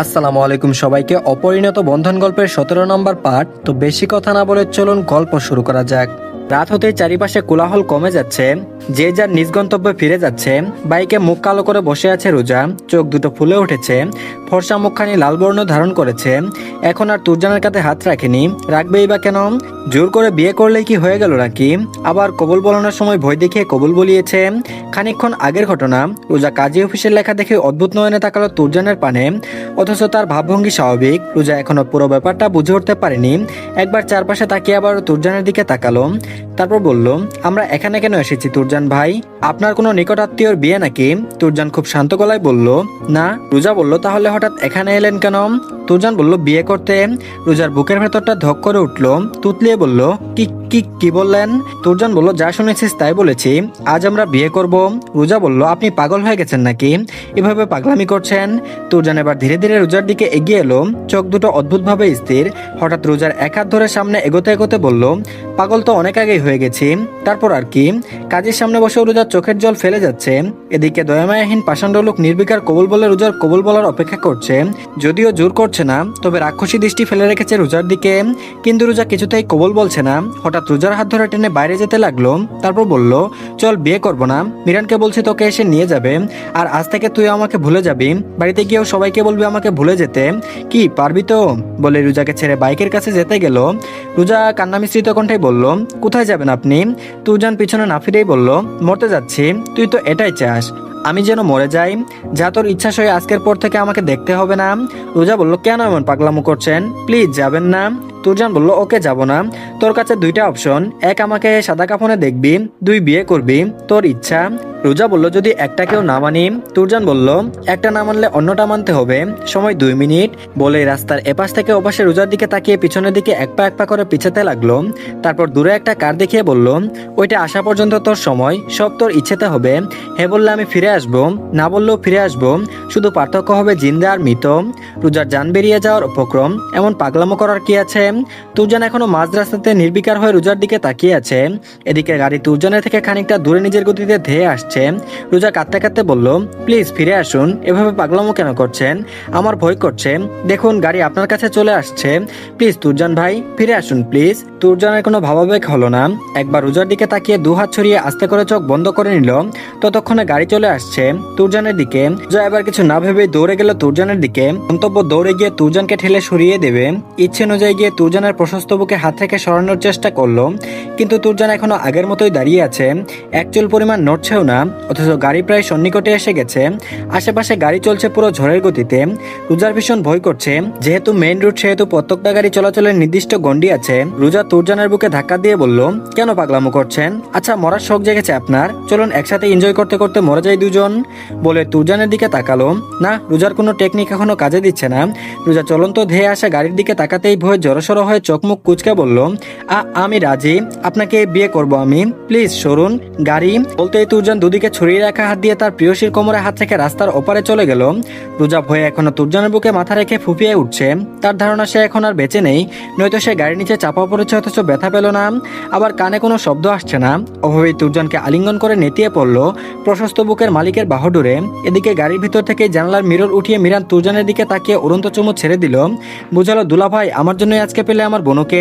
আসসালামু আলাইকুম সবাইকে। অপরিণত বন্ধন গল্পের 17 নম্বর পার্ট। তো বেশি কথা না বলে চলুন গল্প শুরু করা যাক। রাত হতেই চারিপাশে কোলাহল কমে যাচ্ছে, যে যার নিজ গন্তব্যে ফিরে যাচ্ছে। বাইকে মুখ কালো করে বসে আছে রোজা, চোখ দুটো ফুলে উঠেছে, ফর্সা মুখখানি লাল বর্ণ ধারণ করেছে। এখন আর তুরজানের কাছে হাত রাখেনি, রাখবেই বা কেন? জোর করে বিয়ে করলেই কি হয়ে গেল নাকি? আবার কবুল বলানোর সময় ভয় দেখিয়ে কবুল বলিয়েছে। খানিকক্ষণ আগের ঘটনা, রোজা কাজী অফিসের লেখা দেখে অদ্ভুত নয়নে তাকালো তুরজানের পানে, অথচ তার ভাবভঙ্গি স্বাভাবিক। রোজা এখনো পুরো ব্যাপারটা বুঝে উঠতে পারেনি। একবার চারপাশে তাকিয়ে আবার তুরজানের দিকে তাকালো, তারপর বলল, আমরা এখানে কেন এসেছি তুরজান ভাই? আপনার কোনো নিকট আত্মীয়র বিয়ে নাকি? তুরজান খুব শান্ত গলায় বলল, না। রোজা বলল, তাহলে হঠাৎ এখানে এলেন কেন? তুরজান বলল, বিয়ে করতে। রোজার বুকের ভেতরটা ধক করে উঠল, তুতলিয়ে বলল, কি কি কি বললেন? তুরজান বলল, যা শুনেছিস তাই বলেছি, আজ আমরা বিয়ে করব। রোজা বলল, আপনি পাগল হয়ে গেছেন নাকি? এভাবে পাগলামি করছেন? তুরজান এবার ধীরে ধীরে রোজার দিকে এগিয়ে এলো, চোখ দুটো অদ্ভুতভাবে স্থির। হঠাৎ রোজার এক হাত ধরে সামনে এগোতে এগোতে বলল, পাগল তো অনেক আগেই হয়ে গেছি, তারপর আর কি? কাজের সামনে বসে রোজার চোখের জল ফেলে যাচ্ছে। এদিকে দয়ামায়াহীন পাষাণ্ড লোক নির্বিকার কবুল বলে রোজার কবুল বলার অপেক্ষা করছে। যদিও জোর করছে না, তবে রাক্ষসী দৃষ্টি ফেলে রেখেছে রোজার দিকে। কিন্তু রোজা কিছুতেই কবুল বলছে না। হঠাৎ রোজার হাত ধরে টেনে বাইরে যেতে লাগলো, তারপর বলল, চল বিয়ে করবো না? মিরানকে বলছি তোকে এসে নিয়ে যাবে, আর আজ থেকে তুই আমাকে ভুলে যাবি। বাড়িতে গিয়েও সবাইকে বলবি আমাকে ভুলে যেতে। কি পারবি তো? বলে রোজাকে ছেড়ে বাইকের কাছে যেতে গেল। রোজা কান্না মিশ্রিত কণ্ঠে বলল, কোথায় যাবেন আপনি? তুরজান পিছনে না ফিরেই বলল, মরতে যাচ্ছি। তুই তো এটাই চাস, আমি যেন মরে যাই? যা তোর ইচ্ছা সই, আজকের পর থেকে আমাকে দেখতে হবে না। রোজা বলল, কেন এমন পাগলামো করছেন? প্লিজ যাবেন না। তুরজান বলল, ওকে যাব না। তোর কাছে দুইটা অপশন, এক আমাকে সাদা কাফনে দেখবি, দুই বিয়ে করবি, তোর ইচ্ছা। রোজা বলল, যদি একটা কেউ না মানি? তুরজান বলল, একটা না মানলে অন্যটা মানতে হবে, সময় 2 মিনিট। বলে রাস্তার এপাশ থেকে ওপাশে রোজার দিকে তাকিয়ে পিছনের দিকে এক পা করে পিছাতে লাগলো। তারপর দূরে একটা কার দেখিয়ে বলল, ওইটা আসা পর্যন্ত তোর সময়, সব তোর ইচ্ছেতে হবে। হ্যাঁ বললে আমি ফিরে আসবো, না বললেও ফিরে আসবো, শুধু পার্থক্য হবে জিন্দা আর মৃত। রোজার জান বেরিয়ে যাওয়ার উপক্রম, এমন পাগলামো করার কি আছে? তুরজান এখনো মাঝ রাস্তাতে নির্বিকার হয়ে রোজার দিকে তাকিয়ে আছে। এদিকে গাড়ি তুরজানের থেকে খানিকটা দূরে নিজের গতিতে ধেয়ে আসছে। রোজা কাঁদতে কাঁদতে বলল, প্লিজ ফিরে আসুন, এভাবে পাগলামো কেন করছেন? আমার ভয় করছে, দেখুন গাড়ি আপনার কাছে চলে আসছে। প্লিজ তুরজান ভাই, ফিরে আসুন প্লিজ। তুরজানের কোনো ভাবাবেগ হলো না। একবার রোজার দিকে তাকিয়ে দুহাত ছড়িয়ে আস্তে করে চোখ বন্ধ করে নিল। ততক্ষণে গাড়ি চলে আসছে তুরজানের দিকে। রোজা এবার কিছু না ভেবে দৌড়ে গেল তুরজানের দিকে। গন্তব্য দৌড়ে গিয়ে তুরজানকে ঠেলে সরিয়ে দেবে। ইচ্ছে অনুযায়ী গিয়ে তুরজানের প্রশস্ত বুকে হাত থেকে সরানোর চেষ্টা করলো, কিন্তু তুরজান এখনো আগের মতোই দাঁড়িয়ে আছে, এক চুল পরিমাণ নড়ছেও না। অথচ গাড়ি প্রায় সন্নিকটে এসে গেছে। আশেপাশে গাড়ি চলছে পুরো ঝড়ের গতিতে। রোজার ভীষণ ভয় করছে, যেহেতু মেইন রুট সেহেতু প্রত্যেকটা গাড়ি চলাচলের নির্দিষ্ট গণ্ডি আছে। রোজা তুরজানের বুকে ধাক্কা দিয়ে বলল, কেন পাগলামো করছেন? আচ্ছা মরার শখ জেগেছে আপনার? চলুন একসাথে এনজয় করতে করতে মরে যাই দুজন। বলে তুরজানের দিকে তাকালো। না, রোজার কোনো টেকনিক এখনো কাজে দিচ্ছে না। রোজা চলন্ত ধেয়ে আসা গাড়ির দিকে তাকাতেই ভয়ে জড়সড় হয়ে চোখ মুখ কুচকে বলল, আমি রাজি, আপনাকে বিয়ে করব আমি, প্লিজ সরুন গাড়ি। বলতেই তুরজান দুদিকে ছড়িয়ে রাখা হাত দিয়ে তার প্রিয়সীর কোমরে হাত থেকে রাস্তার ওপারে চলে গেল। রোজা ভয়ে এখনো তুরজানের বুকে মাথা রেখে ফুপিয়ে উঠছে। তার ধারণা সে এখন আর বেঁচে নেই, নয়তো সে গাড়ির নিচে চাপা পড়েছে, অথচ ব্যথা পেল না, আবার কানে কোনো শব্দ আসছে না। অভাবেই তুরজানকে আলিঙ্গন করে নেতিয়ে পড়ল প্রশস্ত বুকের মালিকের বাহুডোরে। এদিকে গাড়ির ভিতর থেকে জানালার মিরর উঠিয়ে মিরান তুরজানের দিকে তাকিয়ে উড়ন্ত চুমু ছেড়ে দিল। বুঝালো, দুলা ভাই আমার জন্যই আজকে পেলে আমার বোনকে।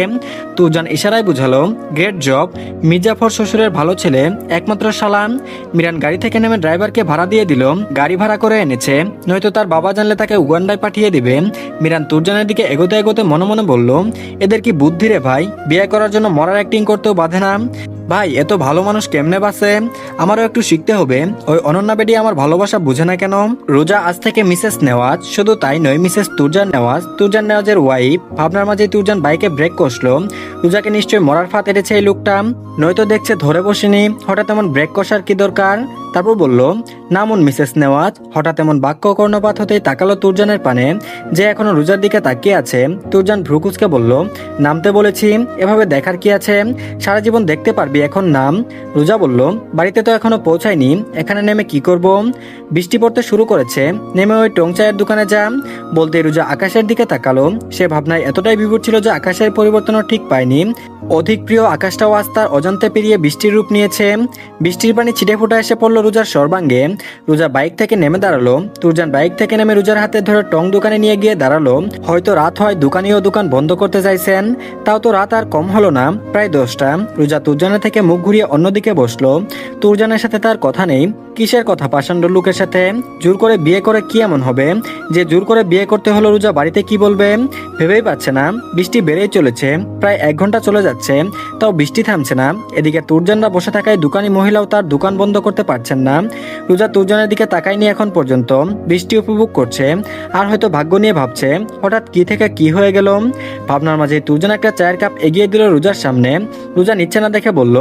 তুরজান ইশারায় বুঝালো, গ্রেট জব, মির্জাফর শ্বশুরের ভালো ছেলে, একমাত্র সালাম। মিরান গাড়ি থেকে নেমে ড্রাইভারকে ভাড়া দিয়ে দিল, গাড়ি ভাড়া করে এনেছে, নয়তো তার বাবা জানলে তাকে উগান্ডায় পাঠিয়ে দিবে। মিরান তুরজানের দিকে এগোতে এগোতে মনে মনে বলল, এদের কি বুদ্ধি রে ভাই, বিয়ে করার জন্য মরার অ্যাক্টিং করতেও বাধে না। ভাই এত ভালো মানুষ কেমনে বাসে? আমারও একটু শিখতে হবে। ওই অনন্যা বেডি আমার ভালোবাসা বুঝে না কেন? রোজা আজ থেকে মিসেস নেওয়াজ, শুধু তাই নয় মিসেস তুরজান নেওয়াজ, তুরজান নেওয়াজের ওয়াইফ। ভাবনার মাঝে তুরজান বাইকে ব্রেক কষলো। রোজাকে নিশ্চয়ই মরার ফাঁদ এড়েছে এই লোকটা, নয়তো দেখছে ধরে বসেনি, হঠাৎ এমন ব্রেক কষার কি দরকার? তারপর বলল, নামুন মিসেস নেওয়াজ। হঠাৎ এমন বাক্য কর্ণপাত হতেই তাকালো তুরজানের পানে, যে এখনো রোজার দিকে তাকিয়ে আছে। তুরজান ভ্রুকুচকে বলল, নামতে বলেছি, এভাবে দেখার কি আছে? সারা জীবন দেখতে পারবি, এখন নাম। রোজা বলল, বাড়িতে তো এখনো পৌঁছায়নি, এখানে নেমে কি করব? বৃষ্টি পড়তে শুরু করেছে, নেমে ওই টং চায়ের দোকানে যা। বলতে রোজা আকাশের দিকে তাকালো। সে ভাবনায় এতটাই বিভোর ছিল যে আকাশের পরিবর্তনও ঠিক পায়নি। অধিক প্রিয় আকাশটাও আজ তার অজান্তে পেরিয়ে বৃষ্টির রূপ নিয়েছে। বৃষ্টির পানি ছিটে ফোটা এসে পড়লো রোজার সর্বাঙ্গে। রোজা বাইক থেকে নেমে দাঁড়ালো। তুরজান বাইক থেকে নেমে রোজার হাতে ধরে টং দোকানে নিয়ে গিয়ে দাঁড়ালো। হয়তো রাত হয়, দোকানিও দোকান বন্ধ করতে চাইছেন। তাও তো রাত আর কম হলো না, প্রায় 10টা। রোজা তুরজানের থেকে মুখ ঘুরিয়ে অন্যদিকে বসলো। তুরজানের সাথে তার কথা নেই। কিসের কথা পাষাণ্ড লোকের সাথে? জোর করে বিয়ে করে কি এমন হবে যে জোর করে বিয়ে করতে হলো? রোজা বাড়িতে কি বলবে ভেবেই পাচ্ছে না। বৃষ্টি বেড়েই চলেছে, প্রায় 1 ঘন্টা চলে যাচ্ছে, তাও বৃষ্টি থামছে না। এদিকে তুরজানরা বসে থাকায় দোকানি মহিলাও তার দোকান বন্ধ করতে পারছেন না। রোজা তুরজানের দিকে তাকায়নি এখন পর্যন্ত, বৃষ্টি উপভোগ করছে আর হয়তো ভাগ্য নিয়ে ভাবছে হঠাৎ কি থেকে কি হয়ে গেল। ভাবনার মাঝে তুরজান একটা চায়ের কাপ এগিয়ে দিল রোজার সামনে। রোজা নিচ্ছে না দেখে বলল,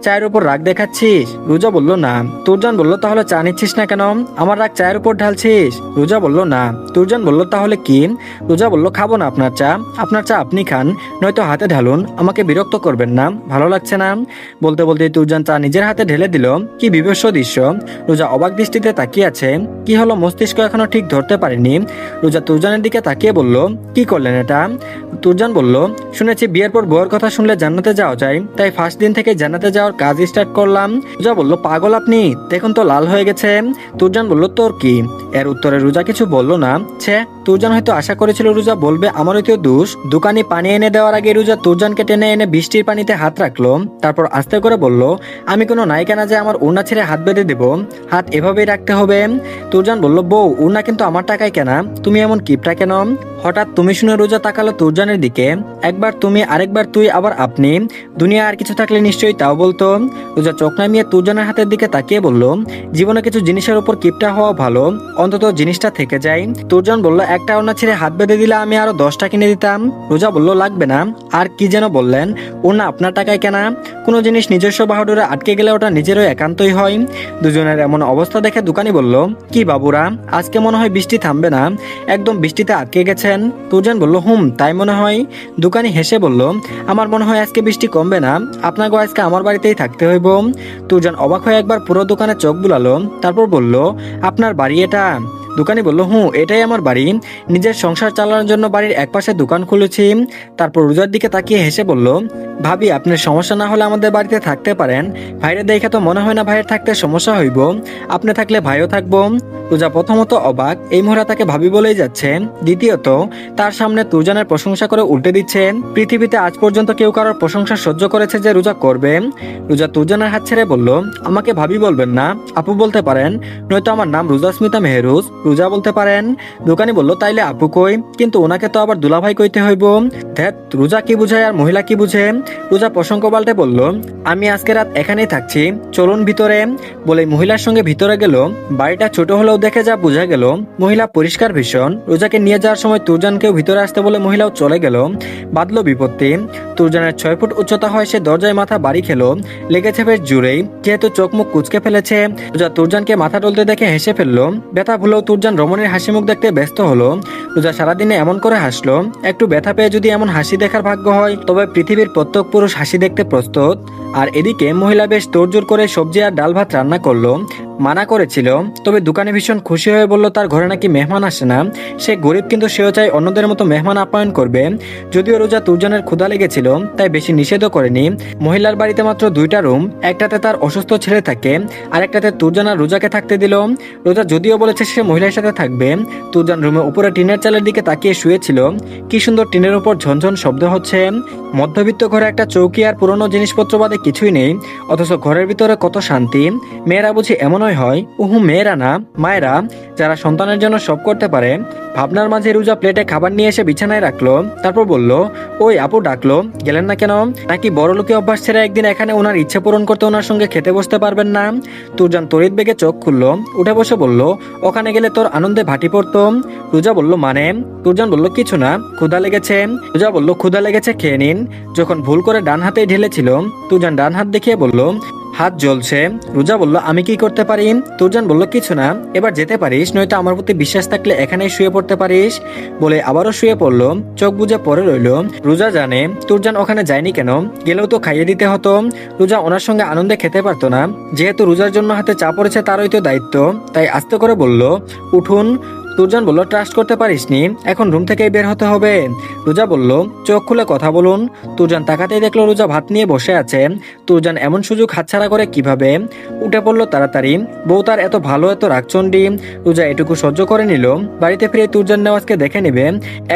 চায়ের উপর রাগ দেখাচ্ছিস? রোজা বলল না। তুরজান বলল, তাহলে চা নিচ্ছিস না কেন? আমার রাগ চায়ের উপর ঢালছিস? রোজা বলল না। তুরজান বলল, তাহলে কি? রোজা বলল, খাবো না আপনার চা, আপনার চা আপনি খান, নয়তো হাতে ঢালুন, আমাকে বিরক্ত করবেন না, ভালো লাগছে না। বলতে বলতে তুরজান চা নিজের হাতে ঢেলে দিল। কি বিভৎস দৃশ্য! রোজা অবাক দৃষ্টিতে তাকিয়ে আছে। কি হলো মস্তিষ্ক এখনো ঠিক ধরতে পারেনি। রোজা তুরজানের দিকে তাকিয়ে বলল, কি করলেন এটা? তুরজান বলল, শুনেছি বিয়ের পর বউয়ের কথা শুনলে জান্নাতে যাওয়া যায়, তাই ফার্স্ট দিন থেকে জান্নাতে যাওয়ার কাজ স্টার্ট করলাম। রোজা বলল, পাগল আপনি, দেখুন তো লাল হয়ে গেছে। তুরজান বলল, তোর কি? এর উত্তরে রোজা কিছু বলল না। ছে, তুরজান হয়তো আশা করেছিল রোজা বলবে আমারই তো দোষ। দোকানি পানি এনে দেওয়ার আগে রোজা তুরজানকে টেনে এনে বৃষ্টির পানিতে হাত রাখলো। তারপর আস্তে করে বলল, আমি কোনো নায়িকা না যে আমার ওড়না ছেড়ে হাত বেঁধে দেব, হাত এভাবেই রাখতে হবে। তুরজান বলল, বউ, ওড়না কিন্তু আমার টাকায় কেনা, তুমি এমন কিপটা কেন? হঠাৎ তুমি শুনে রোজা তাকালো তুরজানের দিকে। একবার তুমি, আরেকবার তুই, আবার আপনি। দুনিয়া আর কিছু থাকলে নিশ্চয়ই তাও বলতো। রোজা চোখ নামিয়ে তুরজানের হাতের দিকে তাকিয়ে বলল, জীবনে কিছু জিনিসের উপর কিপটা হওয়া ভালো, অন্তত জিনিসটা থেকে যায়। তুরজান বলল, একটা ওড়না ছেড়ে হাত বেঁধে দিলে আমি আরো 10টা কিনে দিতাম। রোজা বলল, লাগবে না। আর কি যেন বললেন, ওড়না আপনার টাকায় কেনা। কোনো জিনিস নিজস্ব বাহুডোরে আটকে গেলে ওটা নিজেরও একান্তই হয়। দুজনের এমন অবস্থা দেখে দোকানি বলল, কি বাবুরা, আজকে মনে হয় বৃষ্টি থামবে না, একদম বৃষ্টিতে আটকে গেছেন। তুরজান বলল, তাই মনে হয়। দোকানি হেসে বলল, আমার মনে হয় আজকে বৃষ্টি কমবে না, আপনাকে আজকে আমার বাড়িতেই থাকতে হইব। তুরজান অবাক হয়ে একবার পুরো দোকানে চোখ বুলালো, তারপর বলল, আপনার বাড়ি এটা? দোকানি বলল, এটাই আমার বাড়ি, নিজের সংসার চালানোর জন্য বাড়ির একপাশে দোকান খুলেছি। তারপর রোজার দিকে তাকিয়ে হেসে বলল, ভাবি, আপনার সমস্যা না হলে আমাদের বাড়িতে থাকতে পারেন, ভাইরে দেখে তো মনে হয় না ভাইয়ের থাকতে সমস্যা হইব, আপনি থাকলে ভাইও থাকবো। রোজা প্রথমত অবাক, এই মহিলা তাকে ভাবি বলেই যাচ্ছে। দ্বিতীয়ত, তার সামনে তুরজানের প্রশংসা করে উল্টে দিচ্ছে। পৃথিবীতে আজ পর্যন্ত কেউ কারোর প্রশংসা সহ্য করেছে যে রোজা করবে? রোজা তুরজানের হাত ছেড়ে বলল, আমাকে ভাবি বলবেন না, আপু বলতে পারেন, নয়তো আমার নাম রোজা স্মিতা মেহরুজ, রোজা বলতে পারেন। দোকানি বলল, তাইলে আপু কই? কিন্তু ওনাকে তো আবার দুলাভাই কইতে হইব। ধ্যাত, রোজা কি বুঝায় আর মহিলা কি বুঝে? রোজা প্রসঙ্গ পাল্টে বলল, আমি আজকে রাত এখানেই থাকছি, চলুন ভিতরে। বলে মহিলার সঙ্গে ভিতরে গেল। বাড়িটা ছোট হলেও দেখে যা বোঝা গেল, মহিলা পরিষ্কার ভীষণ। রোজাকে নিয়ে যাওয়ার সময় তুরজানকেও ভিতরে আসতে বলে মহিলাও চলে গেল। বাঁধলো বিপত্তি। তুরজানের 6 ফুট উচ্চতা হয়, সে দরজায় মাথা বাড়ি খেলো, লেগেছে বেশ জোরেই, যেহেতু চোখ মুখ কুচকে ফেলেছে। রোজা তুরজানকে মাথা টলতে দেখে হেসে ফেললো। ব্যথা ভুলেও তুরজান রমণীর হাসি মুখ দেখতে ব্যস্ত হলো। রোজা সারাদিনে এমন করে হাসলো, একটু ব্যথা পেয়ে যদি এমন হাসি দেখার ভাগ্য হয়, তবে পৃথিবীর প্রত্যেক পুরুষ হাসি দেখতে প্রস্তুত। আর এদিকে মহিলা বেশ তোড়জোড় করে সবজি আর ডাল ভাত রান্না করলো। মানা করেছিল, তবে দোকানে ভীষণ খুশি হয়ে বলল তার ঘরে নাকি মেহমান আসে না। সে গরিব, কিন্তু সেও চাই অন্যদের মতো মেহমান আপ্যায়ন করবে। যদিও রোজা তুরজানের ক্ষুধা লেগেছিল, তাই বেশি নিষেধও করেনি। মহিলার বাড়িতে মাত্র 2টা রুম, একটাতে তার অসুস্থ ছেলে থাকে, আর একটাতে তুরজান আর রোজাকে থাকতে দিল। রোজা যদিও বলেছে সে মহিলার সাথে থাকবে। তুরজান রুমে উপরে টিনের চালের দিকে তাকিয়ে শুয়েছিল। কি সুন্দর টিনের উপর ঝনঝন শব্দ হচ্ছে। মধ্যবিত্ত ঘরে একটা চৌকি আর পুরনো জিনিসপত্র বাদে কিছুই নেই, অথচ ঘরের ভিতরে কত শান্তি। মেয়েরা বুঝি এমনই হয়? মেয়েরা না, মায়েরা, যারা সন্তানের জন্য সব করতে পারে। ভাবনার মাঝে রোজা প্লেটে খাবার নিয়ে এসে বিছানায় রাখলো। তারপর বলল, ওই আপু ডাকলো, গেলেন না কেন? নাকি বড়লোকি অভ্যাস ছেড়ে একদিন এখানে ওনার ইচ্ছে পূরণ করতে ওনার সঙ্গে খেতে বসতে পারবেন না? তুরজান তড়িৎ বেগে চোখ খুললো, উঠে বসে বলল, ওখানে গেলে তোর আনন্দে ভাটি পড়তো। রোজা বলল, মানে? তুরজান বলল, কিছু না, ক্ষুধা লেগেছে। রোজা বলল, ক্ষুধা লেগেছে, খেয়ে নিন। যখন ভুল করে ডান হাতেই ঢেলেছিল, তুরজান ডান হাত দেখিয়ে বলল, হাত জ্বলছে। রোজা বলল, আমি কি করতে পারি? তুরজান বলল, কিছু না, এবার যেতে পারিস, নয়তো আমার প্রতি বিশ্বাস থাকলে এখানেই শুয়ে পড়তে পারিস। বলে আবারও শুয়ে পড়লো, চোখ বুজে পড়ে রইল। রোজা জানে তুরজান ওখানে যায়নি কেন, গেলেও তো খাইয়ে দিতে হতো। রোজা ওনার সঙ্গে আনন্দে খেতে পারতো না, যেহেতু রোজার জন্য হাতে চা পড়েছে তারই তো দায়িত্ব। তাই আস্তে করে বলল, উঠুন। তুরজান বলল, ট্রাস্ট করতে পারিসনি, এখন রুম থেকেই বের হতে হবে। রোজা বলল, চোখ খুলে কথা বলুন। তুরজান তাকাতেই দেখলো রোজা ভাত নিয়ে বসে আছে। তুরজান এমন সুযোগ হাতছাড়া করে কিভাবে? উঠে পড়লো তাড়াতাড়ি। বউ তার এত ভালো, এত রাগচণ্ডী। রোজা এটুকু সহ্য করে নিল। বাড়িতে ফিরে তুরজান নেওয়াজকে দেখে নিবে।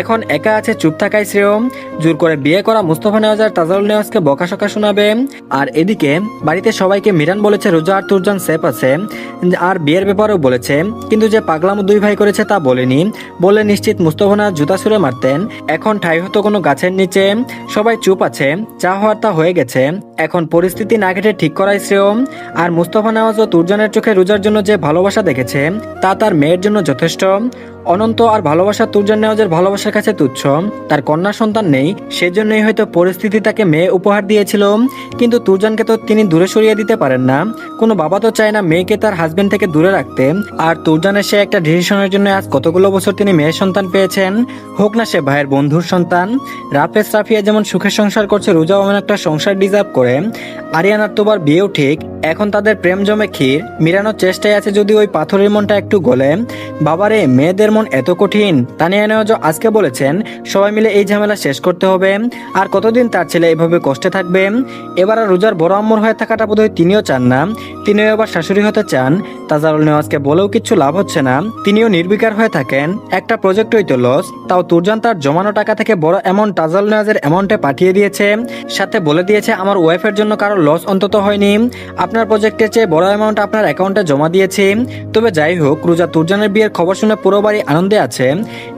এখন একা আছে, চুপ থাকাই শ্রেয়। জোর করে বিয়ে করা মুস্তফা নেওয়াজ আর তাজারুল নেওয়াজকে বকাশকা শোনাবে। আর এদিকে বাড়িতে সবাইকে মিরান বলেছে রোজা আর তুরজান সেফ আছে, আর বিয়ের ব্যাপারেও বলেছে, কিন্তু যে পাগলামো দুই ভাই করেছে তা বলেনি। বলে নিশ্চিত মুস্তফা নেওয়াজ জুতা ছুঁড়ে মারতেন। এখন ঠাই হতো কোনো গাছের নিচে। সবাই চুপ আছে, যা হওয়ার তা হয়ে গেছে। এখন পরিস্থিতি না কেটে ঠিক করাই শ্রেয়। আর মুস্তফা নেওয়াজ ও তুরজানের চোখে রোজার জন্য যে ভালোবাসা দেখেছে তা তার মেয়ের জন্য যথেষ্ট। অনন্ত আর ভালোবাসা তুরজান নেওয়াজের ভালোবাসার কাছে তুচ্ছ। তার কন্যা সন্তান নেই, সেজন্যই হয়তো পরিস্থিতি তাকে মেয়ে উপহার দিয়েছিল। কিন্তু তুরজানকে তো তিনি দূরে সরিয়ে দিতে পারেন না। কোনো বাবা তো চায় না মেয়েকে তার হাজবেন্ড থেকে দূরে রাখতে। আর তুরজানের সে একটা ডিসিশনের জন্য আজ কতগুলো বছর তিনি মেয়ের সন্তান পেয়েছেন, হোক না সে ভাইয়ের বন্ধুর সন্তান। রাফেজ রাফিয়া যেমন সুখের সংসার করছে, রোজাও এমন একটা সংসার ডিজার্ভ করে। আরিয়ানার তোবার বিয়েও ঠিক, এখন তাদের প্রেম জমে ক্ষীর। মিরানোর চেষ্টায় আছে যদি ওই পাথরের মনটা একটু গলে। বাবারে, মেয়েদের মন এত কঠিন। তানিয়া নেওয়াজ আজকে বলেছেন সবাই মিলে এই ঝামেলা শেষ করতে হবে। আর কতদিন তার ছেলে এভাবে কষ্টে থাকবে? এবার আর রোজার বড় আম্মুর হয়ে থাকাটা বোধহয় তিনিও চান না। তিনিও এবার শাশুড়ি হতে চান। তাজারুল নেওয়াজকে বলেও কিচ্ছু লাভ হচ্ছে না। তিনিও নির্বিকার হয়ে থাকেন। একটা প্রজেক্ট হইতো লস, তাও তুরজান তার জমানো টাকা থেকে বড় অ্যামাউন্ট তাজারুল নেওয়াজের অ্যামাউন্টে পাঠিয়ে দিয়েছে। সাথে বলে দিয়েছে আমার ওয়াইফের জন্য কারো লস অন্তত হয়নি। আপনার প্রজেক্টের চেয়ে বড় অ্যামাউন্ট আপনার অ্যাকাউন্টে জমা দিয়েছি। তবে যাই হোক, রোজা তুরজানের বিয়ের খবর শুনে পুরো বাড়ি আনন্দে আছে।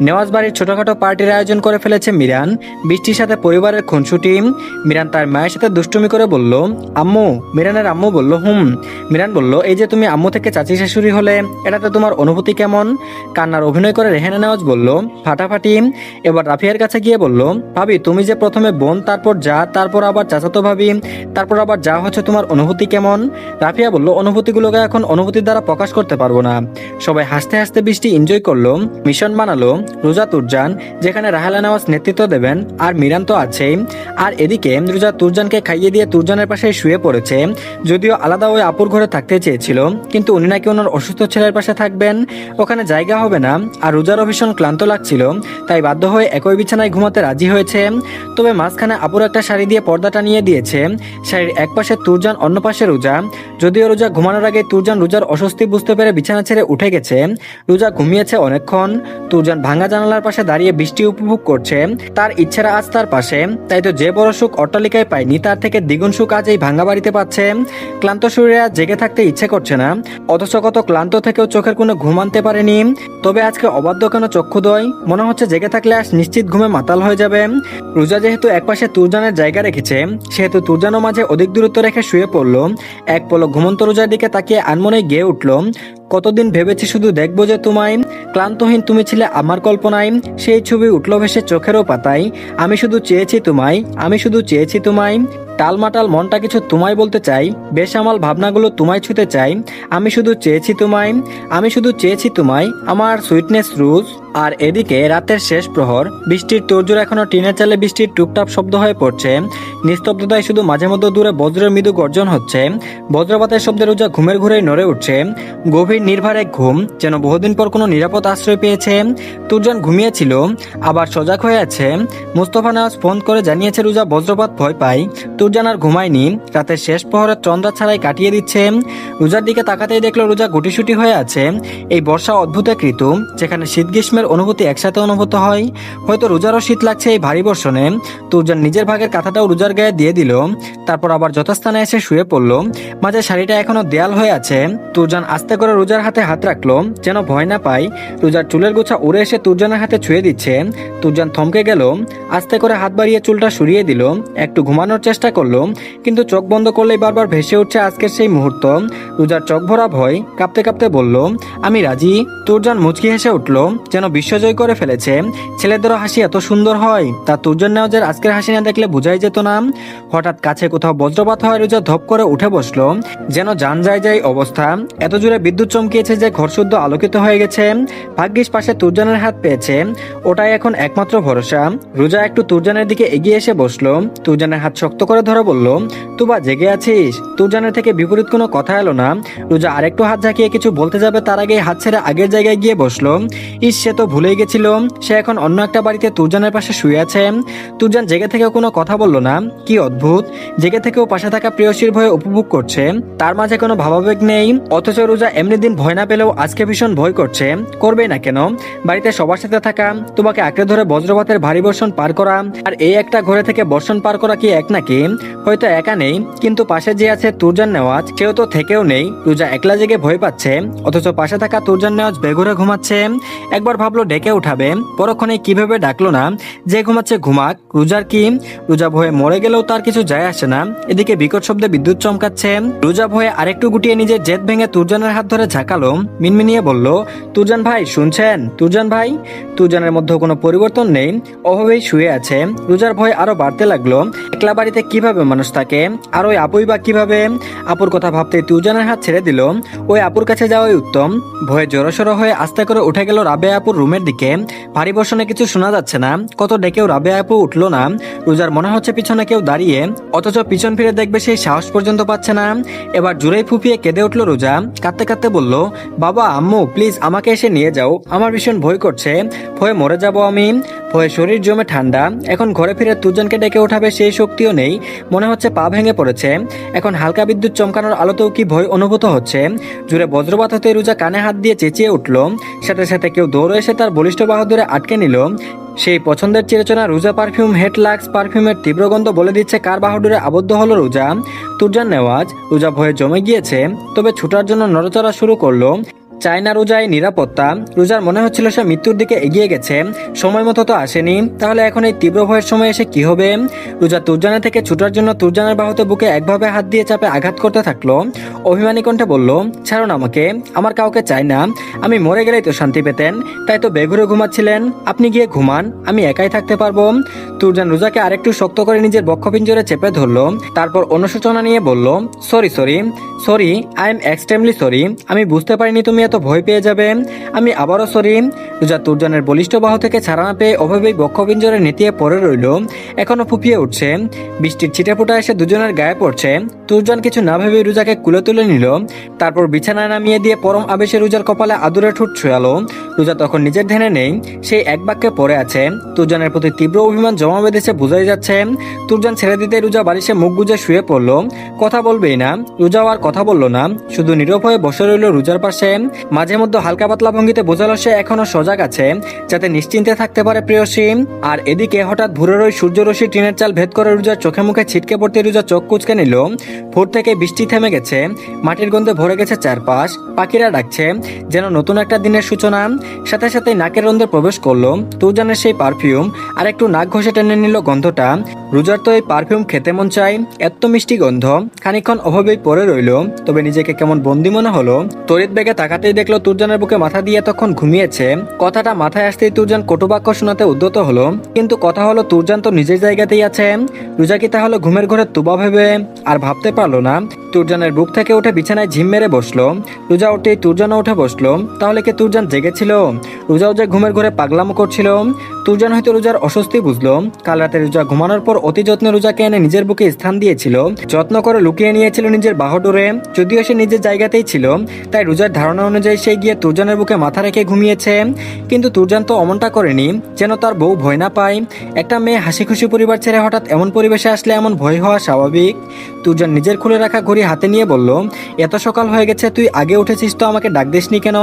নেওয়াজ বাড়ির ছোটখাটো পার্টির আয়োজন করে ফেলেছে মিরান। বৃষ্টির সাথে পরিবারের খুনসুটি। মিরান তার মায়ের সাথে দুষ্টুমি করে বলল, আম্মু। মিরানের আম্মু বলল, মিরান বলল, এই যে তুমি আম্মু থেকে চাচি শাশুড়ি হলে, এটাতে তোমার অনুভূতি কেমন? কান্নার অভিনয় করে রেহানা নেওয়াজ বলল, ফাটাফাটি। এবার রাফিয়ার কাছে গিয়ে বলল, ভাবি তুমি যে প্রথমে বোন, তারপর যা, তারপর আবার চাচাতো ভাবি, তারপর আবার যা হচ্ছে, তোমার অনুভূতি কেমন? রাফিয়া বলল, অনুভূতিগুলোকে এখন অনুভূতির দ্বারা প্রকাশ করতে পারবো না। সবাই হাসতে হাসতে বৃষ্টি এনজয় করলো। মিশন বানালো রোজা তুরজান, যেখানে রাহেলা নেওয়াজ নেতৃত্ব দেবেন, আর মিরান তো আছেই। আর এদিকে রোজা তুরজানকে খাইয়ে দিয়ে তুরজানের পাশে শুয়ে পড়েছে। যদিও আলাদা ওই আপুর ঘরে থাকতে চেয়েছিল, কিন্তু উনি নাকি ওনার অসুস্থ ছেলের পাশে থাকবেন, ওখানে জায়গা হবে না। আর রোজারও ভীষণ ক্লান্ত লাগছিল, তাই বাধ্য হয়ে একই বিছানায় ঘুমাতে রাজি হয়েছে। তবে মাঝখানে আপুর একটা শাড়ি দিয়ে পর্দাটা নিয়ে দিয়েছে। শাড়ির এক পাশে তুরজান, অন্য পাশে রোজা। যদিও রোজা ঘুমানোর আগে তুরজান রোজার অস্বস্তি বুঝতে পেরে বিছানা ছেড়ে উঠে গেছে। রোজা ঘুমিয়েছে অনেকক্ষণ। তুরজান ভাঙা জানালার পাশে দাঁড়িয়ে বৃষ্টি উপভোগ করছে। তার ইচ্ছেরা আজ তার পাশে, তাই তো যে বড় সুখ অট্টালিকায় পায়নি, তার থেকে দ্বিগুণ সুখ আজ এই ভাঙা বাড়িতে পাচ্ছে। ক্লান্ত শরীরে আজ জেগে থাকতে ইচ্ছে করছে না, অথচ কত ক্লান্ত থেকেও চোখের কোনো ঘুম আনতে পারেনি। তবে আজকে অবাধ্য কেন চক্ষুদয়, মনে হচ্ছে জেগে থাকলে আজ নিশ্চিত ঘুমে মাতাল হয়ে যাবে। রোজা যেহেতু একপাশে তুরজানের জায়গা রেখেছে, সেহেতু তুরজানও মাঝে অধিক দূরত্ব রেখে শুয়ে পড়লো। এক পলক ঘুমন্ত রোজার দিকে তাকিয়ে আনমনেই গেয়ে উঠল, কতদিন ভেবেছি শুধু দেখবো যে তোমায়, ক্লান্তহীন তুমি ছিলে আমার কল্পনায়। সেই ছবি উঠল ভেসে চোখেরও পাতায়। আমি শুধু চেয়েছি তোমায়, আমি শুধু চেয়েছি তোমায়। টালমাটাল মনটা কিছু তোমায় বলতে চাই, বেসামাল ভাবনাগুলো তোমায় ছুতে চাই। আমি শুধু চেয়েছি তোমায়, আমি শুধু চেয়েছি তোমায়, আমার সুইটনেস রোজ। আর এদিকে রাতের শেষ প্রহর, বৃষ্টির তোড়জোড় এখনো টিনের চালে বৃষ্টির টুকটাপ শব্দ হয়ে পড়ছে। নিস্তব্ধতায় শুধু মাঝে মধ্যে দূরে বজ্রের মৃদু গর্জন হচ্ছে। বজ্রপাতের শব্দে রোজা ঘুমের ঘুরেই নড়ে উঠছে। গভীর নির্ভার এক ঘুম, যেন বহুদিন পর কোনো নিরাপদ আশ্রয় পেয়েছে। তুরজান ঘুমিয়েছিল, আবার সজাগ হয়ে আছে। মুস্তফা নেওয়াজ ফোন করে জানিয়েছে রোজা বজ্রপাত ভয় পায়। তুরজান আর ঘুমায়নি, রাতের শেষ প্রহরের চন্দ্রা ছাড়াই কাটিয়ে দিচ্ছে। রোজার দিকে তাকাতেই দেখলো রোজা গুটিসুটি হয়ে আছে। এই বর্ষা অদ্ভুত এক ঋতু, যেখানে শীত গ্রীষ্মের অনুভূতি একসাথে অনুভূত হয়। হয়তো রোজারও শীত লাগছে এই ভারী বর্ষণে। তুরজান নিজের ভাগের কাঁথাটাও রোজার গায়ে দিয়ে দিল, তারপর আবার যথাস্থানে এসে শুয়ে পড়ল। মাঝে শাড়িটা এখনো দেয়াল হয়ে আছে। তুরজান আস্তে করে রোজার হাতে হাত রাখলো, যেন ভয় না পায়। রোজার চুলের গোছা উড়ে এসে তুরজানের হাতে ছুঁয়ে দিচ্ছে। তুরজান থমকে গেল, আস্তে করে হাত বাড়িয়ে চুলটা সরিয়ে দিল। একটু ঘুমানোর চেষ্টা করলো, কিন্তু চোখ বন্ধ করলেই বারবার ভেসে উঠছে আজকের সেই মুহূর্ত। রোজার চোখ ভরা ভয়, কাঁপতে কাঁপতে বলল, আমি রাজি। তুরজান মুচকি হেসে উঠল, যেন বিশ্বজয় করে ফেলেছে। ছেলেদেরও হাসি এত সুন্দর হয়, তা তুরজান নেওয়াজের আজকের হাসি না দেখলে বোঝাই যেত না। হঠাৎ কাছে কোথাও বজ্রপাত হয় রোজা ধপ করে উঠে বসলো, যেন জান যায় যায় অবস্থা। এত জোরে বিদ্যুৎ চমকিয়েছে যে ঘর শুদ্ধ আলোকিত হয়ে গেছে। ভাগ্যিস পাশে তুরজানের হাত পেয়েছে, ওটাই এখন একমাত্র ভরসা। রোজা একটু তুরজানের দিকে এগিয়ে এসে বসলো, তুরজানের হাত শক্ত করে ধরে বলল, তুবা জেগে আছিস? তুরজানের থেকে বিপরীত কোনো কথা এলো না। রোজা আরেকটু হাত ঝাঁকিয়ে কিছু বলতে যাবে, তার আগে হাত ছেড়ে আগের জায়গায় গিয়ে বসলো। সে তো ভুলেই গেছিল, সে এখন অন্য একটা বাড়িতে তুরজানের পাশে শুয়ে আছে। তুরজান জেগে থেকেও কোনো কথা বলল না। কি অদ্ভুত, জেগে থেকেও পাশে থাকা প্রেয়সীর ভয়ে উপভোগ করছে, তার মাঝে কোনো ভাবাবেগ নেই। অথচ রোজা এমনি দিন ভয় না পেলেও আজকে ভীষণ ভয় করছে। করবেই না কেন? বাড়িতে সবার সাথে থাকা, তোমাকে আঁকড়ে ধরে বজ্রপাতের ভারী বর্ষণ পার করা আর এই একটা ঘরে থেকে বর্ষণ পার করা কি এক নাকি? হয়তো একা নেই, কিন্তু পাশে যে আছে তুরজান নেওয়াজ, কেউ তো থেকেও নেই। রোজা একলা জেগে ভয় পাচ্ছে, অথচ পাশে থাকা তুরজান নেওয়াজ বেঘরে ঘুমাচ্ছে। একবার ভাবলো ডেকে উঠাবে, পরক্ষণে কিভাবে ডাকলো না। যে ঘুমাচ্ছে ঘুমাক, রোজার কি? রোজা ভয়ে মরে গেলেও তার কিছু যায় আসে না। এদিকে বিকট শব্দে বিদ্যুৎ চমকাচ্ছে। রোজা ভয়ে আরেকটু গুটিয়ে নিজের জেদ ভেঙে তুরজানের হাত ধরে ঝাঁকালো, মিনমিনিয়ে বলল, তুরজান ভাই শুনছেন? তুরজান ভাই। তুরজানের মধ্যে কোনো পরিবর্তন নেই, অভাবেই শুয়ে আছে। রোজার ভয় আরো বাড়তে লাগলো। একলা বাড়িতে কিভাবে মানুষ থাকে, আর ওই আপুই বা কিভাবে? আপুর কথা ভাবতে তুরজানের হাত ছেড়ে দিল। ওই আপুর কাছে যাওয়াই উত্তম। ভয়ে জড়সড় হয়ে আস্তে করে উঠে গেল রাবেয়া আপুর রুমের দিকে। ভারী বর্ষণে কিছু শোনা যাচ্ছে না, কত ডেকেও রাবেয়া আপু উঠলো না। রোজার মনে হচ্ছে পিছনে কেউ দাঁড়িয়ে, অথচ পিছন ফিরে দেখবে সেই সাহস পর্যন্ত পাচ্ছে না। এবার জোরেই ফুপিয়ে কেঁদে উঠলো রোজা, কাঁদতে কাঁদতে বলল, বাবা আম্মু প্লিজ আমাকে এসে নিয়ে যাও, আমার ভীষণ ভয় করছে, ভয়ে মরে যাব আমি। ভয়ে শরীর জমে ঠান্ডা। এখন ঘরে ফিরে তুরজানকে ডেকে উঠাবে সেই শক্তিও নেই, মনে হচ্ছে পা ভেঙে পড়েছে। এখন হালকা বিদ্যুৎ চমকানোর আলোতেও কি ভয় অনুভূত হচ্ছে। জুড়ে বজ্রপাত হতে রোজা কানে হাত দিয়ে চেঁচিয়ে উঠল, সাথে সাথে কেউ দৌড়ে এসে তার বলিষ্ঠ বাহু ধরে আটকে নিল। সেই পছন্দের চিরচেনা রোজা পারফিউম হেড লাক্স পারফিউমের তীব্র গন্ধ বলে দিচ্ছে কার বাহুডুরে আবদ্ধ হলো রোজা। তুরজান নেওয়াজ। রোজা ভয়ে জমে গিয়েছে, তবে ছুটার জন্য নড়াচড়া শুরু করলো। চায় না রোজায় নিরাপত্তা। রোজার মনে হচ্ছিল সে মৃত্যুর দিকে এগিয়ে গেছে, সময় মতো তো আসেনি, তাহলে এখন এই তীব্র ভয়ের সময় এসে কি হবে? রোজা তুরজানের থেকে ছুটার জন্য তুরজানের বাহুতে বুকে একভাবে হাত দিয়ে চাপে আঘাত করতে থাকলো। অভিমানী কণ্ঠে বলল, ছাড়ুন আমাকে, আমার কাউকে চাই না, আমি মরে গেলেই তো শান্তি পেতেন, তাই তো বেঘুরে ঘুমাচ্ছিলেন, আপনি গিয়ে ঘুমান, আমি একাই থাকতে পারবো। তুরজান রোজাকে আরেকটু শক্ত করে নিজের বক্ষপিঞ্জরে চেপে ধরলো, তারপর অনুশোচনা নিয়ে বলল, sorry sorry sorry, I am extremely sorry, আমি বুঝতে পারিনি তুমি এত ভয় পেয়ে যাবে, আমি আবারও সরি। রোজা তুরজানের বলিষ্ঠ বাহু থেকে ছাড়া না পেয়ে অভাবেই বক্ষপিঞ্জরে নেতিয়ে পড়ে রইল, এখনো ফুপিয়ে উঠছে। বৃষ্টির ছিটেফোঁটা এসে দুজনের গায়ে পড়ছে। তুরজান কিছু না ভেবে রোজাকে কুলে তুলে নিল, তারপর বিছানায় নামিয়ে দিয়ে পরম আবেশে রোজার কপালে আদুরে ঠোঁট ছুঁয়ালো। রোজা তখন নিজের ধ্যানে নেই, সেই এক বাক্যে পড়ে আছে। তুরজানের প্রতি তীব্র অভিমান জমা বেঁধেছে, বোঝাই যাচ্ছে। তুরজান ছেড়ে দিতে রোজা বালিশে মুখ গুজে শুয়ে পড়ল, কথা বলবেই না। রোজাও আর কথা বলল না, শুধু নীরব হয়ে বসে রইল রোজার পাশে। মাঝে মধ্যে হালকা পাতলা ভঙ্গিতে বোঝালো সে এখনো সজাগ আছে, যাতে নিশ্চিন্তে থাকতে পারে প্রেয়সী। আর এদিকে হঠাৎ ভোরের ওই সূর্যরশ্মি টিনের চাল ভেদ করে রোজার চোখে মুখে ছিটকে পড়তে রোজা চোখ কুচকে নিল। ভোর থেকে বৃষ্টি থেমে গেছে, মাটির গন্ধে ভরে গেছে চারপাশ, পাখিরা ডাকছে, যেন নতুন একটা দিনের সূচনা। সাথে সাথে নাকের রন্ধে প্রবেশ করলো তুরজানের সেই পারফিউম, আর একটু নাক ঘষে টেনে নিল গন্ধটা। রোজার তো এই পারফিউম খেতে মন চাই, এত মিষ্টি গন্ধ। খানিকক্ষণ অভাবেই পড়ে রইল, তবে নিজেকে কেমন বন্দি মনে হলো। তড়িৎ বেগে তাকাতেই দেখলো তুরজানের বুকে মাথা দিয়ে তখন ঘুমিয়েছে। কথাটা মাথায় আসতেই তুরজান কটুবাক্য শোনাতে উদ্যত হলো, কিন্তু কথা হলো তুরজান তো নিজের জায়গাতেই আছে। রোজা কি তাহলে ঘুমের ঘরে তুবা ভেবে আর ভাবতে পারলো না। তুরজানের বুক থেকে উঠে বিছানায় ঝিম মেরে বসলো। রোজা উঠেই তুরজানও উঠে বসলো। তাহলে কি তুরজান জেগেছিল? রোজাও যে ঘুমের ঘরে পাগলামো করছিল? তুরজান হয়তো রোজার অস্বস্তি বুঝলো। কাল রাতে রোজা ঘুমানোর পর অতি যত্নে রোজাকে এনে নিজের বুকে স্থান দিয়েছিল, যত্ন করে লুকিয়ে নিয়েছিল নিজের বাহুডোরে। যদিও সে নিজের জায়গাতেই ছিল, তাই রোজার ধারণা অনুযায়ী সে গিয়ে তুরজানের বুকে মাথা রেখে ঘুমিয়েছে। কিন্তু তুরজান তো অমনটা করেনি, যেন তার বউ ভয় না পায়। একটা মেয়ে হাসি খুশি পরিবার ছেড়ে হঠাৎ এমন পরিবেশে আসলে এমন ভয় হওয়া স্বাভাবিক। তুরজান নিজের খুলে রাখা ঘড়ি হাতে নিয়ে বলল, এত সকাল হয়ে গেছে, তুই আগে উঠেছিস তো আমাকে ডাক দিসনি কেন?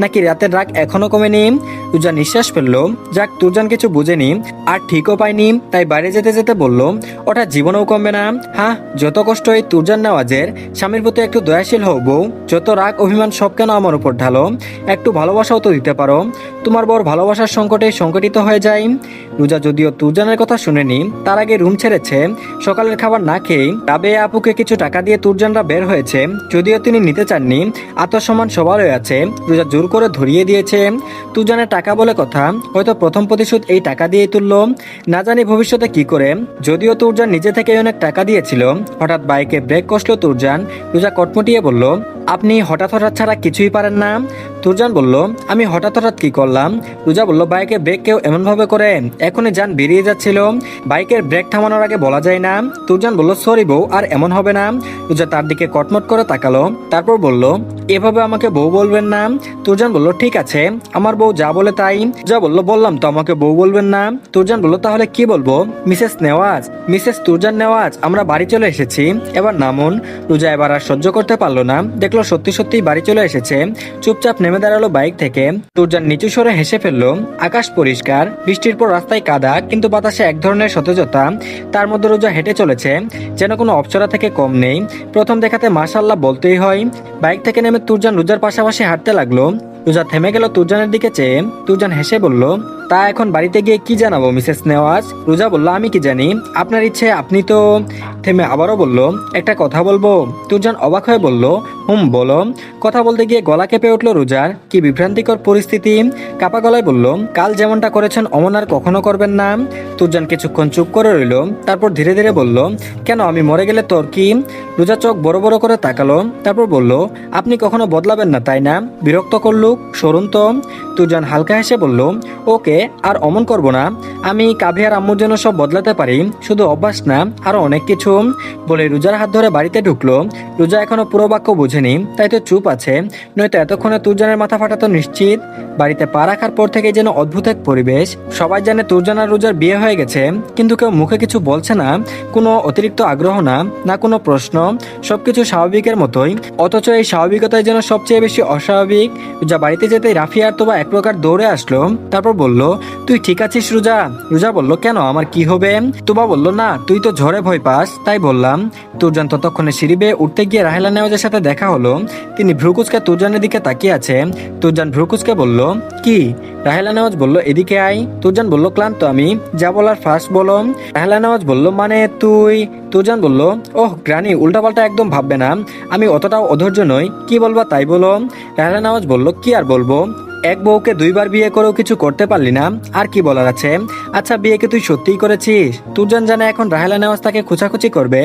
নাকি রাতের রাগ এখনো কমেনি? রোজা নিঃশ্বাস ফেললো। যাক, তুরজান কিছু বুঝেনি আর ঠিকও পায়নি, তাই বাইরে যেতে যেতে বলল, ওটা জীবনেও কমবে না। হ্যাঁ, যত কষ্ট এই তুরজান নেওয়াজের, স্বামীর প্রতি একটু দয়াশীল হও বউ। যত রাগ অভিমান সব কেন আমার উপর ঢালো? একটু ভালোবাসাও তো দিতে পারো। তোমার বর ভালোবাসার সংকটে সংকটিত হয়ে যায়। রোজা যদিও তুরজানের কথা শুনেনি, তার আগে রুম ছেড়েছে। সকালের খাবার না খেয়ে রাবেয়া আপুকে কিছু টাকা দিয়ে তুরজানরা বের হয়েছে, যদিও তিনি নিতে চাননি। আত্মসম্মান সবারই আছে, রোজা জোর করে ধরিয়ে দিয়েছে। তুরজানের টাকা বলে কথা, হয়তো প্রথম প্রতিশোধ এই টাকা দিয়ে তুললো, না জানি ভবিষ্যতে কি করে। যদিও তুরজান নিজে থেকেই অনেক টাকা দিয়েছিল। হঠাৎ বাইকে ব্রেক কষলো তুরজান। রোজা কটমটিয়ে বলল, আপনি হঠাৎ হঠাৎ ছাড়া কিছুই পারেন না। তুরজান বলল, আমি হঠাৎ হঠাৎ কি করলাম? রোজা বলল, বাইকে ব্রেক কেউ এমনভাবে করে, এখনই যান বেরিয়ে যাচ্ছিল, বাইকের ব্রেক থামানোর আগে বলা যায় না। তুরজান বলল, সরি বউ, আর এমন হবে না। রোজা তার দিকে কটমট করে তাকালো, তারপর বলল, এভাবে আমাকে বউ বলবেন না। তুরজান বলল, ঠিক আছে, আমার বউ যা বলে তাই। যা বলল, বললাম তো আমাকে বউ বলবেন না। তুরজান বলল, তাহলে কি বলবো? মিসেস নেওয়াজ। মিসেস তুরজান নেওয়াজ, আমরা বাড়ি চলে এসেছি, এবার নামুন। রোজা এবার আর সহ্য করতে পারলো না, দেখলো সত্যি সত্যি বাড়ি চলে এসেছে। চুপচাপ নেমে দাঁড়ালো বাইক থেকে। তুরজান নিচু সরে হেসে ফেললো। আকাশ পরিষ্কার, বৃষ্টির পর রাস্তায় কাদা, কিন্তু বাতাসে এক ধরনের সতেজতা। তার মধ্যে রোজা হেঁটে চলেছে, যেন কোনো অপসরা থেকে কম নেই। প্রথম দেখাতে মাশাআল্লাহ বলতেই হয়। বাইক থেকে নেমে তুরজান রোজার পাশাপাশি হাঁটতে লাগলো। রোজা থেমে গেল তুরজানের দিকে চেয়ে। তুরজান হেসে বলল, তা এখন বাড়িতে গিয়ে কি জানাবো মিসেস নেওয়াজ? রোজা বলল, আমি কি জানি, আপনার ইচ্ছে। আপনি তো। থেমে আবারও বলল, একটা কথা বলবো? তুরজান অবাক হয়ে বলল, বলো। কথা বলতে গিয়ে গলা কেঁপে উঠল রোজার। কি বিভ্রান্তিকর পরিস্থিতি। কাপা গলায় বলল, কাল যেমনটা করেছেন অমন আর কখনো করবেন না। তুরজান কিছুক্ষণ চুপ করে রইল, তারপর ধীরে ধীরে বলল, কেন, আমি মরে গেলে তোর কি? রোজা চোখ বড় বড় করে তাকালো, তারপর বলল, আপনি কখনো বদলাবেন না তাই না? বিরক্ত করলু, সরুন তো। তুরজান হালকা হেসে বলল, ওকে, আর অমন করব না। আমি কাভিয়ার আম্মুর জন্য সব বদলাতে পারি, শুধু অভ্যাস না, আরো অনেক কিছু। বলে রোজার হাত ধরে বাড়িতে ঢুকলো। রোজা এখনো পুরো বাক্য বুঝেনি, তাই তো চুপ আছে, নয়তো এতক্ষণে তুরজানের মাথা ফাটাতো নিশ্চিত। বাড়িতে পা রাখার পর থেকে যেন অদ্ভুত এক পরিবেশ। সবাই জানে তুরজান আর রোজার বিয়ে হয়ে গেছে, কিন্তু কেউ মুখে কিছু বলছে না। কোনো অতিরিক্ত আগ্রহ না, না কোনো প্রশ্ন, সবকিছু স্বাভাবিকের মতোই। অথচ এই স্বাভাবিকতাই যেন সবচেয়ে বেশি অস্বাভাবিক। রোজা বাড়িতে যেতে রাফিয়া আর তোবা এক প্রকার দৌড়ে আসলো, তারপর বলল, তুই ঠিক আছিস রোজা? রোজা বলল, কেন, আমার কি হবে? তোবা বলল, না, তুই তো ঝড়ে ভয় পাস, তাই বললাম। তুরজান ততক্ষণে সিঁড়ি বেয়ে উঠতে গিয়ে রাহেলা নেওয়াজের সাথে দেখা হলো। তিনি ভ্রুকুচকে তুরজানের দিকে তাকিয়ে আছে। তুরজান ভ্রুকুচকে বলল, কি? রাহেলা নেওয়াজ বলল, এদিকে আয়। তুরজান বলল, ক্লান্ত আমি, যা বলার ফার্স্ট বলো। রাহেলা নেওয়াজ বলল, মানে তুই? তুরজান বলল, ওহ গ্রানি, উল্টাপাল্টা একদম ভাববে না, আমি অতটাও অধৈর্য নই, কি বলবা তাই বলো। রাহেলা নেওয়াজ বলল, কি আর বলবো, এক বউকে দুইবার বিয়ে করেও কিছু করতে পারলি না, আর কি বলার আছে? আচ্ছা, বিয়েকে তুই সত্যিই করেছিস? তুরজান জানে এখন রাহেলা নেওয়াজ তাকে খোঁচাখুচি করবে,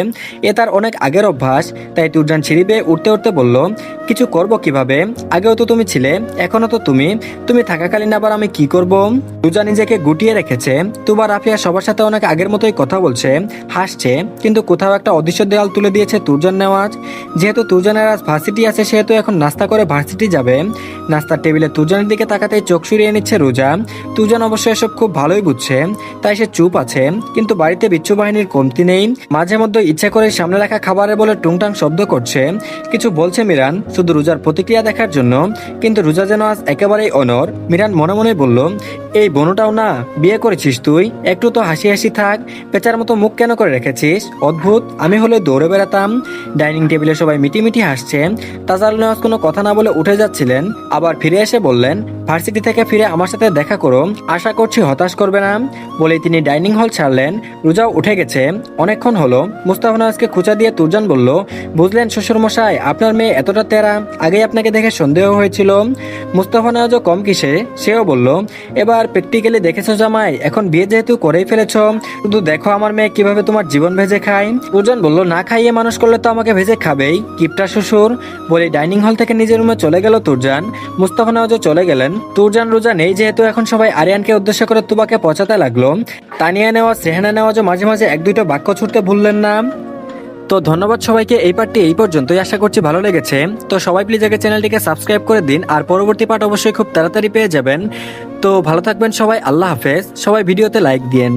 এ তার অনেক আগের অভ্যাস। তাই তুরজান সিঁড়ি বেয়ে উঠতে উঠতে বলল, কিছু করব কিভাবে? আগেও তো তুমি ছিলে, এখনো তো তুমি। তুমি থাকাকালীন আবার আমি কি করব? তুরজান নিজেকে গুটিয়ে রেখেছে। তুবা রাফিয়া সবার সাথে অনেক আগের মতোই কথা বলছে, হাসছে, কিন্তু কোথাও একটা অদৃশ্য দেওয়াল তুলে দিয়েছে তুরজান নেওয়াজ। যেহেতু তুরজানের আজ ভার্সিটি আছে, সেহেতু এখন নাস্তা করে ভার্সিটি যাবে। নাস্তার টেবিলে তুরজানের দিকে তাকাতেই চোখ সরিয়ে নিচ্ছে রোজা। তুরজান অবশ্য এসব খুব ভালোই বুঝছে, তাই সে চুপ আছে। কিন্তু বাড়িতে বিচ্ছু বাহিনীর কমতি নেই। মাঝে মধ্যে ইচ্ছা করে সামনে রাখা খাবারে বলে টুংটাং শব্দ করছে। কিছু বলছে মিরান, শুধু রোজার প্রতিক্রিয়া দেখার জন্য। কিন্তু রোজা যেন আজ একেবারেই অনড়। মিরান মনে মনে বলল, এই বনুটাও না, বিয়ে করেছিস তুই, একটু তো হাসি হাসি থাক, পেঁচার মতো মুখ কেন করে রেখেছিস? অদ্ভুত, আমি হলে দৌড়ে বেড়াতাম। ডাইনিং টেবিলে সবাই মিটিমিটি হাসছে। তাজাল নেওয়াজ কোনো কথা না বলে উঠে যাচ্ছিলেন, আবার ফিরে এসে বললেন, ভার্সিটি থেকে ফিরে আমার সাথে দেখা করো, আশা করছি হতাশ করবে না। বলেই তিনি ডাইনিং হল ছাড়লেন। রোজাও উঠে গেছে, অনেকক্ষণ হলো। মুস্তাফা নওয়াজকে খোঁচা দিয়ে তুরজান বলল, বুঝলেন শ্বশুরমশাই, আপনার মেয়ে এতটা তেরা, আগেই আপনাকে দেখে সন্দেহ হয়েছিল। মুস্তাফা নওয়াজও কম কিসে, সেও বলল, এবার প্র্যাকটিক্যালি দেখেছো জামাই, এখন বিয়ে যেহেতু করেই ফেলেছ, শুধু দেখো আমার মেয়ে কিভাবে তোমার জীবন ভেজে খায়। তুরজান বলল, না খাইয়ে মানুষ করলে তো আমাকে ভেজে খাবেই, কিপটা শ্বশুর। বলে ডাইনিং হল থেকে নিজের রুমে চলে গেল তুরজান। মুস্তাফা নওয়াজও চলে গেলেন। তুরজান রোজা নেই যেহেতু এখন সবাই আরিয়ানকে উদ্দেশ্য করে তুবাকে পচাতে লাগলো। তানিয়া নেওয়াজ, রেহানা নেওয়াজও মাঝে মাঝে এক দুইটা বাক্য ছুটতে ভুললেন না। তো ধন্যবাদ সবাইকে, এই পার্টটি এই পর্যন্তই, আশা করছি ভালো লেগেছে। তো সবাই প্লিজ আগে চ্যানেলটিকে সাবস্ক্রাইব করে দিন, আর পরবর্তী পার্ট অবশ্যই খুব তাড়াতাড়ি পেয়ে যাবেন। তো ভালো থাকবেন সবাই, আল্লাহ হাফেজ। সবাই ভিডিওতে লাইক দিন।